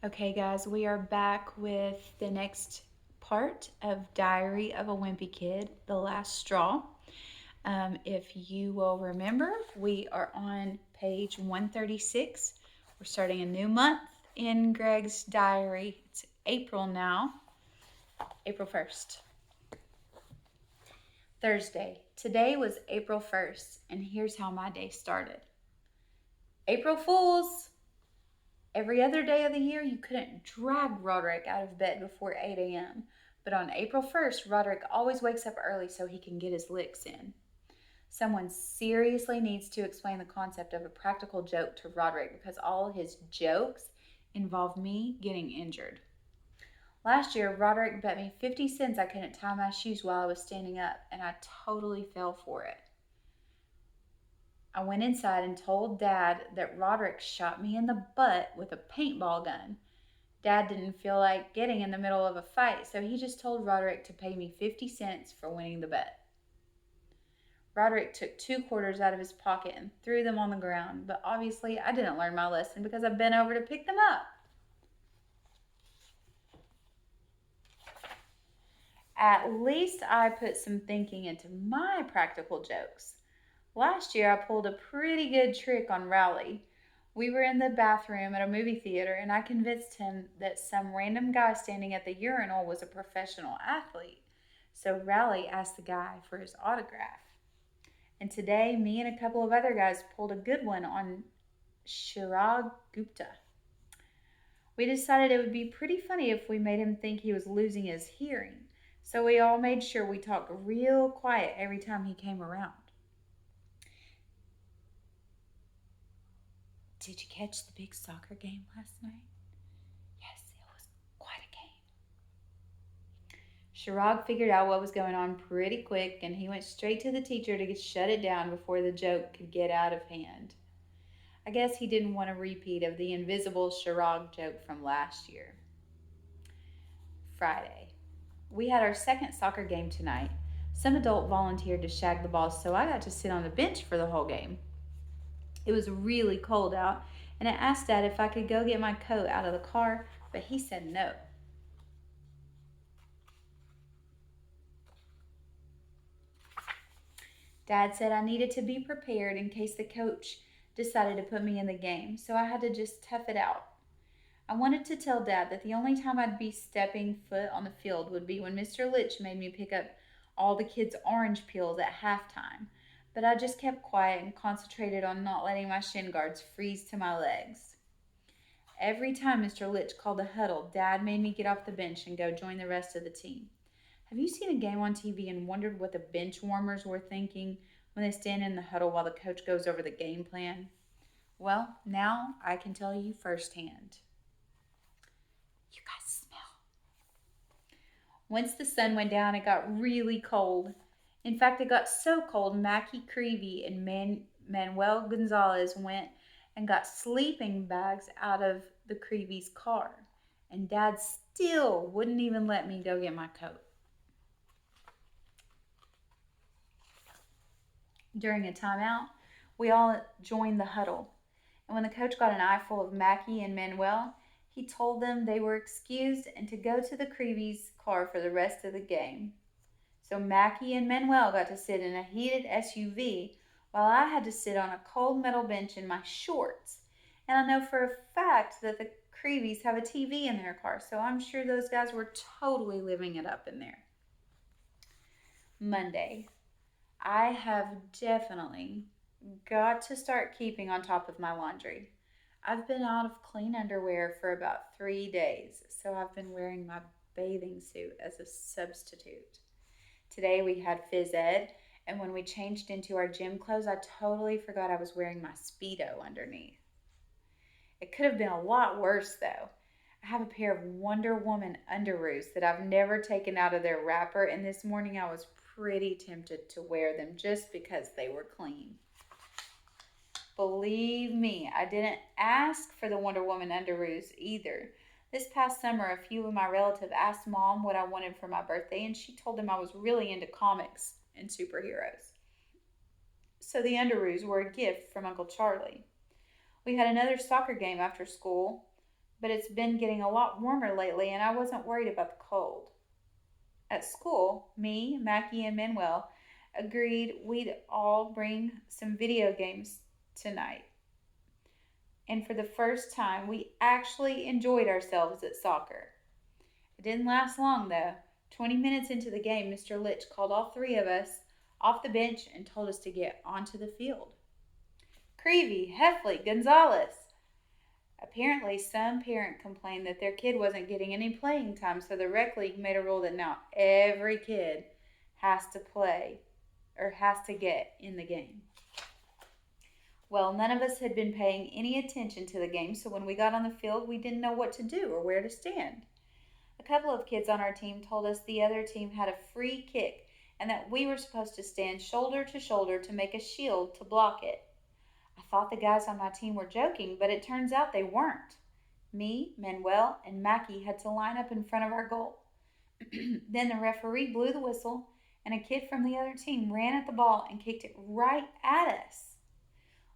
Okay, guys, we are back with the next part of Diary of a Wimpy Kid, The Last Straw. If you will remember, we are on page 136. We're starting a new month in Greg's diary. It's April now, April 1st. Thursday. Today was April 1st, and here's how my day started. April Fools! Every other day of the year, you couldn't drag Roderick out of bed before 8 a.m. But on April 1st, Roderick always wakes up early so he can get his licks in. Someone seriously needs to explain the concept of a practical joke to Roderick because all his jokes involve me getting injured. Last year, Roderick bet me 50 cents I couldn't tie my shoes while I was standing up, and I totally fell for it. I went inside and told Dad that Roderick shot me in the butt with a paintball gun. Dad didn't feel like getting in the middle of a fight, so he just told Roderick to pay me 50 cents for winning the bet. Roderick took 2 quarters out of his pocket and threw them on the ground, but obviously I didn't learn my lesson because I bent over to pick them up. At least I put some thinking into my practical jokes. Last year I pulled a pretty good trick on Rowley. We were in the bathroom at a movie theater and I convinced him that some random guy standing at the urinal was a professional athlete. So Rowley asked the guy for his autograph. And today, me and a couple of other guys pulled a good one on Chirag Gupta. We decided it would be pretty funny if we made him think he was losing his hearing. So we all made sure we talked real quiet every time he came around. Did you catch the big soccer game last night? Yes, it was quite a game. Chirag figured out what was going on pretty quick and he went straight to the teacher to shut it down before the joke could get out of hand. I guess he didn't want a repeat of the invisible Chirag joke from last year. Friday. We had our second soccer game tonight. Some adult volunteered to shag the ball, so I got to sit on the bench for the whole game. It was really cold out, and I asked Dad if I could go get my coat out of the car, but he said no. Dad said I needed to be prepared in case the coach decided to put me in the game, so I had to just tough it out. I wanted to tell Dad that the only time I'd be stepping foot on the field would be when Mr. Litch made me pick up all the kids' orange peels at halftime, but I just kept quiet and concentrated on not letting my shin guards freeze to my legs. Every time Mr. Litch called a huddle, Dad made me get off the bench and go join the rest of the team. Have you seen a game on TV and wondered what the bench warmers were thinking when they stand in the huddle while the coach goes over the game plan? Well, now I can tell you firsthand. You guys smell. Once the sun went down, it got really cold. In fact, it got so cold, Mackie Creevy and Manuel Gonzalez went and got sleeping bags out of the Creevy's car. And Dad still wouldn't even let me go get my coat. During a timeout, we all joined the huddle. And when the coach got an eyeful of Mackie and Manuel, he told them they were excused and to go to the Creevy's car for the rest of the game. So Mackie and Manuel got to sit in a heated SUV while I had to sit on a cold metal bench in my shorts. And I know for a fact that the Creevys have a TV in their car, so I'm sure those guys were totally living it up in there. Monday. I have definitely got to start keeping on top of my laundry. I've been out of clean underwear for about 3 days, so I've been wearing my bathing suit as a substitute. Today we had phys ed, and when we changed into our gym clothes, I totally forgot I was wearing my Speedo underneath. It could have been a lot worse though. I have a pair of Wonder Woman underoos that I've never taken out of their wrapper, and this morning I was pretty tempted to wear them just because they were clean. Believe me, I didn't ask for the Wonder Woman underoos either. This past summer, a few of my relatives asked Mom what I wanted for my birthday, and she told them I was really into comics and superheroes. So the underoos were a gift from Uncle Charlie. We had another soccer game after school, but it's been getting a lot warmer lately and I wasn't worried about the cold. At school, me, Mackie, and Manuel agreed we'd all bring some video games tonight. And for the first time, we actually enjoyed ourselves at soccer. It didn't last long though. 20 minutes into the game, Mr. Litch called all three of us off the bench and told us to get onto the field. Creevy, Heffley, Gonzalez. Apparently, some parent complained that their kid wasn't getting any playing time, so the rec league made a rule that now every kid has to play or has to get in the game. Well, none of us had been paying any attention to the game, so when we got on the field, we didn't know what to do or where to stand. A couple of kids on our team told us the other team had a free kick and that we were supposed to stand shoulder to shoulder to make a shield to block it. I thought the guys on my team were joking, but it turns out they weren't. Me, Manuel, and Mackie had to line up in front of our goal. Then the referee blew the whistle, and a kid from the other team ran at the ball and kicked it right at us.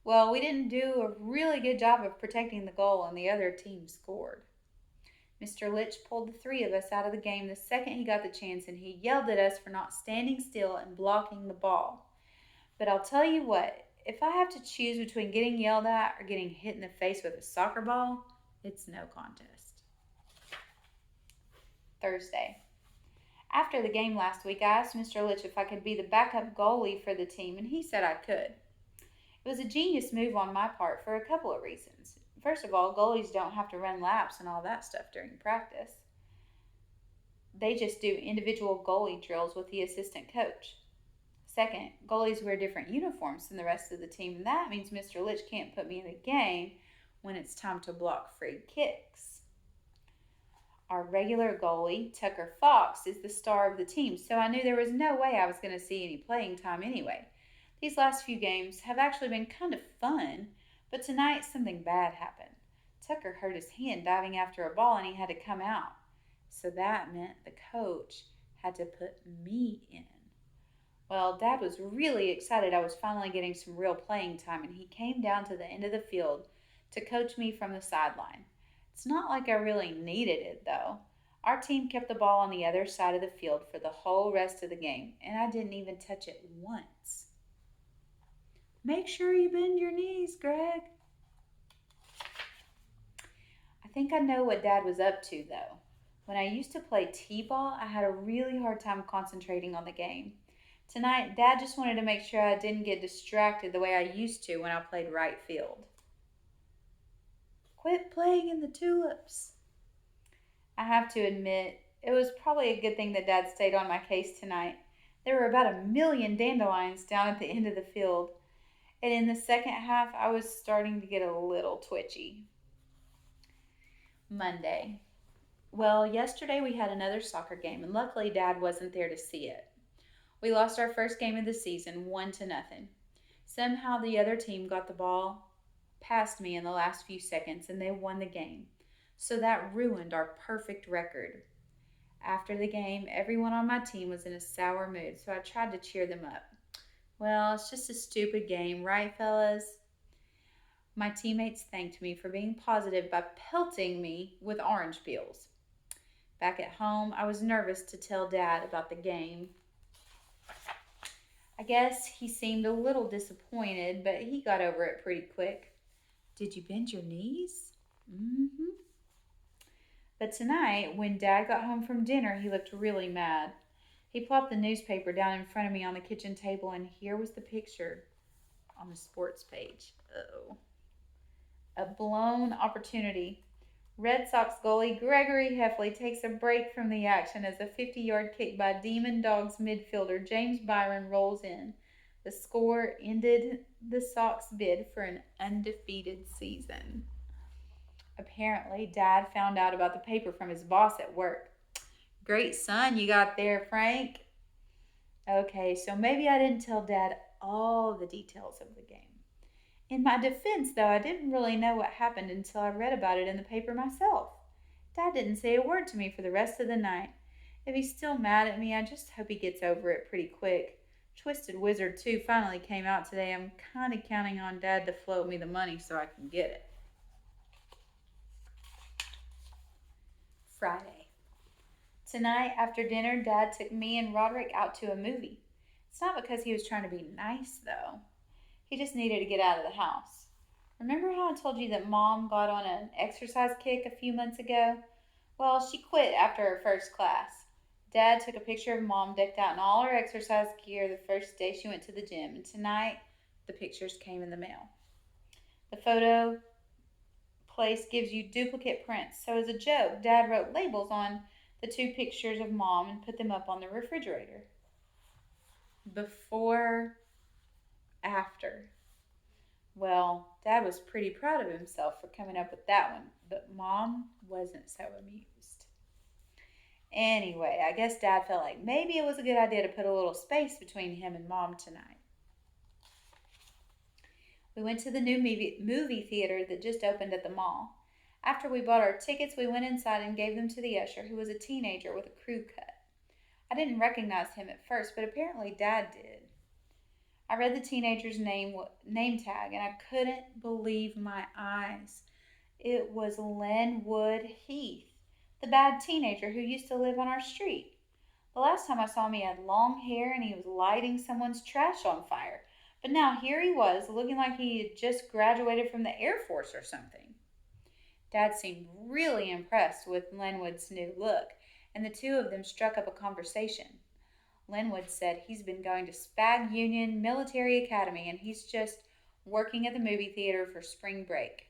Well, we didn't do a really good job of protecting the goal, and the other team scored. Mr. Litch pulled the three of us out of the game the second he got the chance, and he yelled at us for not standing still and blocking the ball. But I'll tell you what, if I have to choose between getting yelled at or getting hit in the face with a soccer ball, it's no contest. Thursday. After the game last week, I asked Mr. Litch if I could be the backup goalie for the team, and he said I could. It was a genius move on my part for a couple of reasons. First of all, goalies don't have to run laps and all that stuff during practice. They just do individual goalie drills with the assistant coach. Second, goalies wear different uniforms than the rest of the team, and that means Mr. Litch can't put me in the game when it's time to block free kicks. Our regular goalie, Tucker Fox, is the star of the team, so I knew there was no way I was going to see any playing time anyway. These last few games have actually been kind of fun, but tonight something bad happened. Tucker hurt his hand diving after a ball and he had to come out. So that meant the coach had to put me in. Well, Dad was really excited I was finally getting some real playing time, and he came down to the end of the field to coach me from the sideline. It's not like I really needed it, though. Our team kept the ball on the other side of the field for the whole rest of the game, and I didn't even touch it once. Make sure you bend your knees, Greg. I think I know what Dad was up to, though. When I used to play t-ball, I had a really hard time concentrating on the game. Tonight, Dad just wanted to make sure I didn't get distracted the way I used to when I played right field. Quit playing in the tulips. I have to admit, it was probably a good thing that Dad stayed on my case tonight. There were about 1,000,000 dandelions down at the end of the field, and in the second half, I was starting to get a little twitchy. Monday. Well, yesterday we had another soccer game, and luckily Dad wasn't there to see it. We lost our first game of the season, 1-0. Somehow the other team got the ball past me in the last few seconds and they won the game. So that ruined our perfect record. After the game, everyone on my team was in a sour mood, so I tried to cheer them up. Well, it's just a stupid game, right, fellas? My teammates thanked me for being positive by pelting me with orange peels. Back at home, I was nervous to tell Dad about the game. I guess he seemed a little disappointed, but he got over it pretty quick. Did you bend your knees? Mm-hmm. But tonight, when Dad got home from dinner, he looked really mad. He plopped the newspaper down in front of me on the kitchen table, and here was the picture on the sports page. Uh-oh. A blown opportunity. Red Sox goalie Gregory Heffley takes a break from the action as a 50-yard kick by Demon Dogs midfielder James Byron rolls in. The score ended the Sox bid for an undefeated season. Apparently, Dad found out about the paper from his boss at work. Great son you got there, Frank. Okay, so maybe I didn't tell Dad all the details of the game. In my defense, though, I didn't really know what happened until I read about it in the paper myself. Dad didn't say a word to me for the rest of the night. If he's still mad at me, I just hope he gets over it pretty quick. Twisted Wizard 2 finally came out today. I'm kind of counting on Dad to float me the money so I can get it. Friday. Tonight, after dinner, Dad took me and Roderick out to a movie. It's not because he was trying to be nice, though. He just needed to get out of the house. Remember how I told you that Mom got on an exercise kick a few months ago? Well, she quit after her first class. Dad took a picture of Mom decked out in all her exercise gear the first day she went to the gym, and tonight the pictures came in the mail. The photo place gives you duplicate prints, so as a joke, Dad wrote labels on the two pictures of Mom and put them up on the refrigerator. Before, after. Well, Dad was pretty proud of himself for coming up with that one, but Mom wasn't so amused. Anyway, I guess Dad felt like maybe it was a good idea to put a little space between him and Mom tonight. We went to the new movie theater that just opened at the mall. After we bought our tickets, we went inside and gave them to the usher, who was a teenager with a crew cut. I didn't recognize him at first, but apparently Dad did. I read the teenager's name tag, and I couldn't believe my eyes. It was Linwood Heath, the bad teenager who used to live on our street. The last time I saw him, he had long hair and he was lighting someone's trash on fire. But now here he was, looking like he had just graduated from the Air Force or something. Dad seemed really impressed with Linwood's new look, and the two of them struck up a conversation. Linwood said he's been going to Spag Union Military Academy and he's just working at the movie theater for spring break.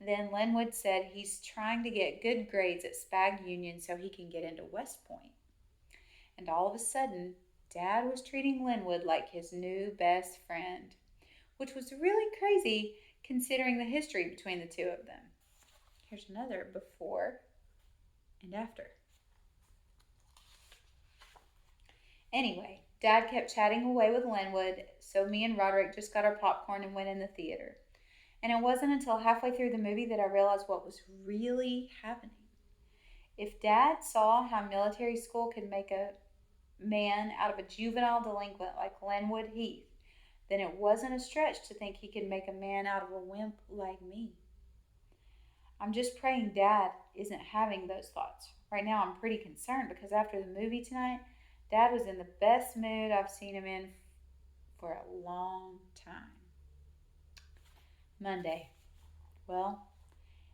Then Linwood said he's trying to get good grades at Spag Union so he can get into West Point. And all of a sudden, Dad was treating Linwood like his new best friend, which was really crazy considering the history between the two of them. Here's another before and after. Anyway, Dad kept chatting away with Linwood, so me and Roderick just got our popcorn and went in the theater. And it wasn't until halfway through the movie that I realized what was really happening. If Dad saw how military school could make a man out of a juvenile delinquent like Linwood Heath, then it wasn't a stretch to think he could make a man out of a wimp like me. I'm just praying Dad isn't having those thoughts. Right now I'm pretty concerned because after the movie tonight, Dad was in the best mood I've seen him in for a long time. Monday. Well,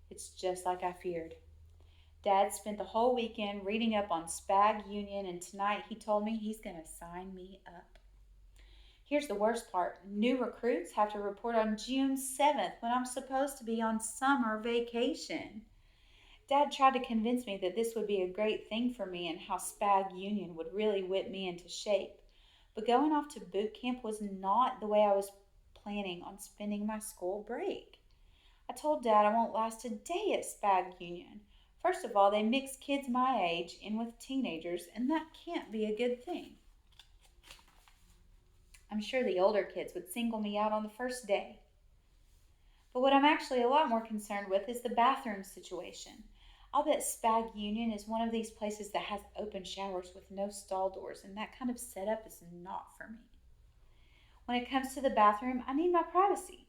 it's just like I feared. Dad spent the whole weekend reading up on Spag Union, and tonight he told me he's going to sign me up. Here's the worst part. New recruits have to report on June 7th when I'm supposed to be on summer vacation. Dad tried to convince me that this would be a great thing for me and how Spag Union would really whip me into shape. But going off to boot camp was not the way I was planning on spending my school break. I told Dad I won't last a day at Spag Union. First of all, they mix kids my age in with teenagers, and that can't be a good thing. I'm sure the older kids would single me out on the first day. But what I'm actually a lot more concerned with is the bathroom situation. I'll bet Spag Union is one of these places that has open showers with no stall doors, and that kind of setup is not for me. When it comes to the bathroom, I need my privacy.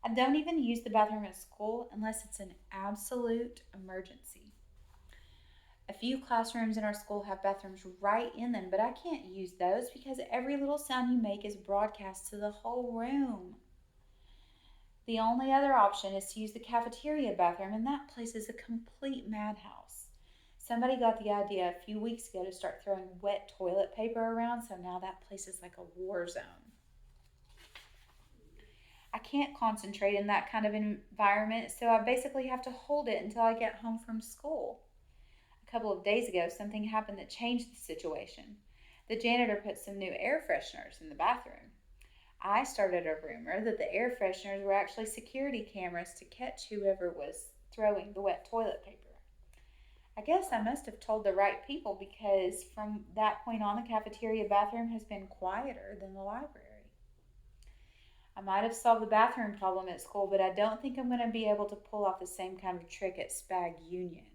I don't even use the bathroom at school unless it's an absolute emergency. A few classrooms in our school have bathrooms right in them, but I can't use those because every little sound you make is broadcast to the whole room. The only other option is to use the cafeteria bathroom, and that place is a complete madhouse. Somebody got the idea a few weeks ago to start throwing wet toilet paper around, so now that place is like a war zone. I can't concentrate in that kind of environment, so I basically have to hold it until I get home from school. A couple of days ago, something happened that changed the situation. The janitor put some new air fresheners in the bathroom. I started a rumor that the air fresheners were actually security cameras to catch whoever was throwing the wet toilet paper. I guess I must have told the right people because from that point on, the cafeteria bathroom has been quieter than the library. I might have solved the bathroom problem at school, but I don't think I'm going to be able to pull off the same kind of trick at Spag Union.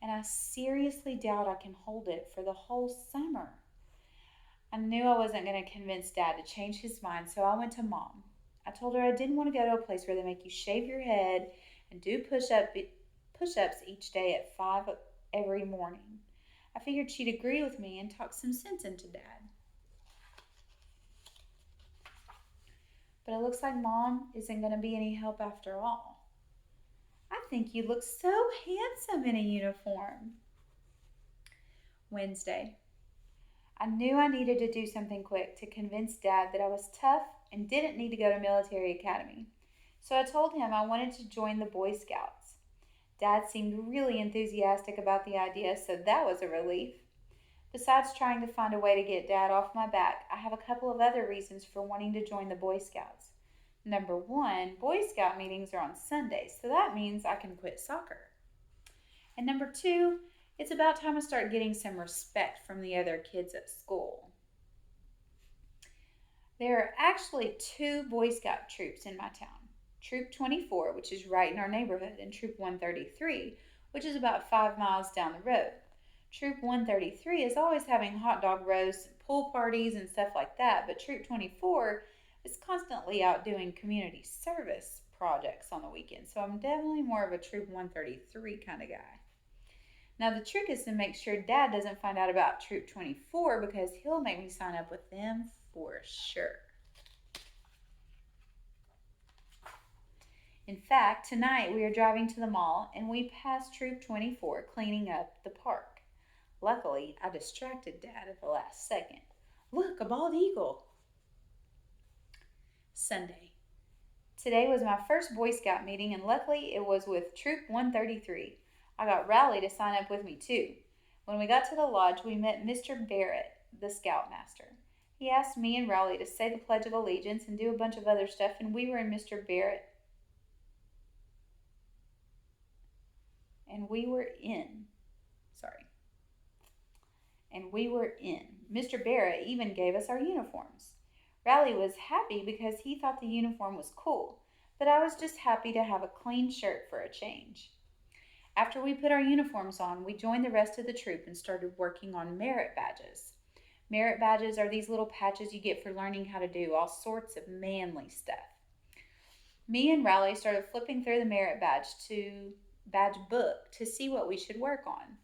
And I seriously doubt I can hold it for the whole summer. I knew I wasn't going to convince Dad to change his mind, so I went to Mom. I told her I didn't want to go to a place where they make you shave your head and do push-ups each day at 5 every morning. I figured she'd agree with me and talk some sense into Dad. But it looks like Mom isn't going to be any help after all. I think you look so handsome in a uniform. Wednesday. I knew I needed to do something quick to convince Dad that I was tough and didn't need to go to military academy. So I told him I wanted to join the Boy Scouts. Dad seemed really enthusiastic about the idea, so that was a relief. Besides trying to find a way to get Dad off my back, I have a couple of other reasons for wanting to join the Boy Scouts. Number one, Boy Scout meetings are on Sundays, so that means I can quit soccer. And number two, it's about time I start getting some respect from the other kids at school. There are actually two Boy Scout troops in my town. Troop 24, which is right in our neighborhood, and Troop 133, which is about 5 miles down the road. Troop 133 is always having hot dog roasts, pool parties, and stuff like that, but Troop 24 is constantly out doing community service projects on the weekend, so I'm definitely more of a Troop 133 kind of guy. Now, the trick is to make sure Dad doesn't find out about Troop 24 because he'll make me sign up with them for sure. In fact, tonight we are driving to the mall and we passed Troop 24 cleaning up the park. Luckily, I distracted Dad at the last second. Look, a bald eagle. Sunday. Today was my first Boy Scout meeting and luckily it was with Troop 133. I got Rowley to sign up with me too. When we got to the lodge, we met Mr. Barrett, the Scoutmaster. He asked me and Rowley to say the Pledge of Allegiance and do a bunch of other stuff, and we were in Mr. Barrett. And we were in. Mr. Barrett even gave us our uniforms. Rowley was happy because he thought the uniform was cool, but I was just happy to have a clean shirt for a change. After we put our uniforms on, we joined the rest of the troop and started working on merit badges. Merit badges are these little patches you get for learning how to do all sorts of manly stuff. Me and Rowley started flipping through the merit badge book to see what we should work on.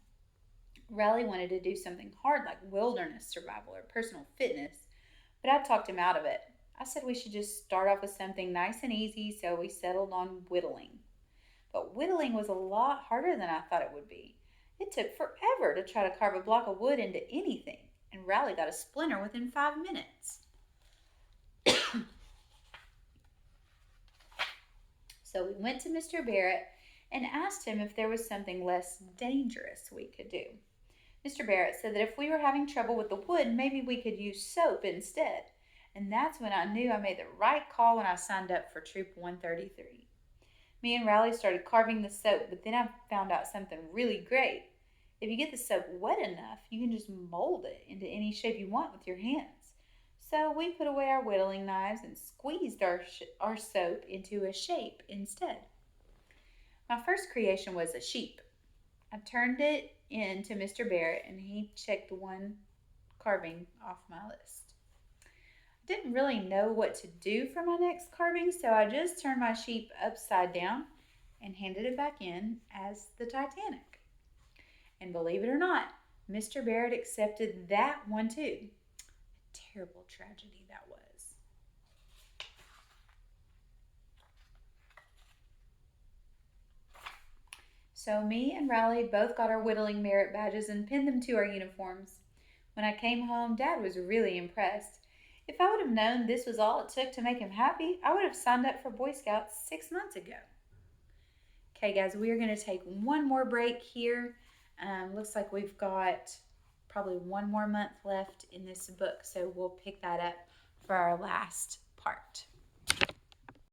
Rowley wanted to do something hard like wilderness survival or personal fitness, but I talked him out of it. I said we should just start off with something nice and easy, so we settled on whittling. But whittling was a lot harder than I thought it would be. It took forever to try to carve a block of wood into anything, and Rowley got a splinter within 5 minutes. So we went to Mr. Barrett and asked him if there was something less dangerous we could do. Mr. Barrett said that if we were having trouble with the wood, maybe we could use soap instead. And that's when I knew I made the right call when I signed up for Troop 133. Me and Rowley started carving the soap, but then I found out something really great. If you get the soap wet enough, you can just mold it into any shape you want with your hands. So we put away our whittling knives and squeezed our soap into a shape instead. My first creation was a sheep. I turned it in to Mr. Barrett and he checked one carving off my list. I didn't really know what to do for my next carving, so I just turned my sheep upside down and handed it back in as the Titanic. And believe it or not, Mr. Barrett accepted that one too. A terrible tragedy that was. So me and Rowley both got our whittling merit badges and pinned them to our uniforms. When I came home, Dad was really impressed. If I would have known this was all it took to make him happy, I would have signed up for Boy Scouts 6 months ago. Okay, guys, we are going to take one more break here. Looks like we've got probably one more month left in this book, so we'll pick that up for our last part.